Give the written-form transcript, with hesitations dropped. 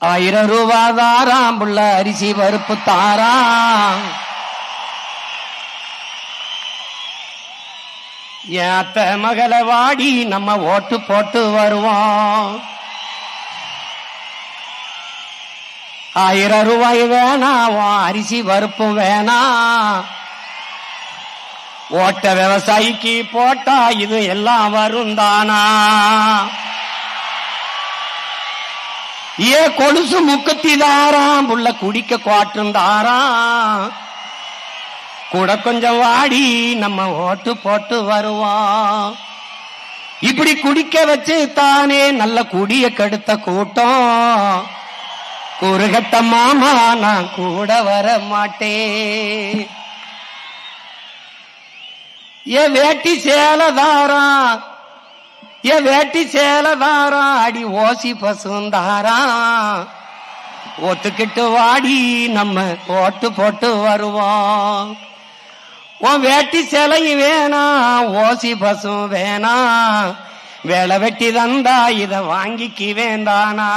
1000 ரூபாய் தாராம் புள்ள அரிசி பருப்பு தாராம். ஏத்த மகள வாடி நம்ம ஓட்டு போட்டு வருவோம். 1000 ரூபாய் வேணாம், அரிசி பருப்பு வேணாம். ஓட்ட விவசாயிக்கு போட்டா இது எல்லாம் வரும் தானா? ஏ கொலுசு முக்கத்தி தாராம் புள்ள குடிக்க குவாட்டும் தாராம். கூட கொஞ்சம் வாடி நம்ம ஓட்டு போட்டு வருவோம். இப்படி குடிக்க வச்சு தானே நல்ல குடிய கெடுத்த கூட்டம். குறுகட்ட மாமா நான் கூட வர மாட்டேன். ஏ வேட்டி சேலதாரம், ஏ வேட்டி சேலதாரம், அடி ஓசி பசுந்தாராம். ஒத்துக்கிட்டு வாடி நம்ம ஓட்டு போட்டு வருவோம். உன் வேட்டி சேலையும் வேணாம், ஓசி பசும் வேணாம். வேலை வெட்டி தந்தா இத வாங்கிக்கு வேண்டானா?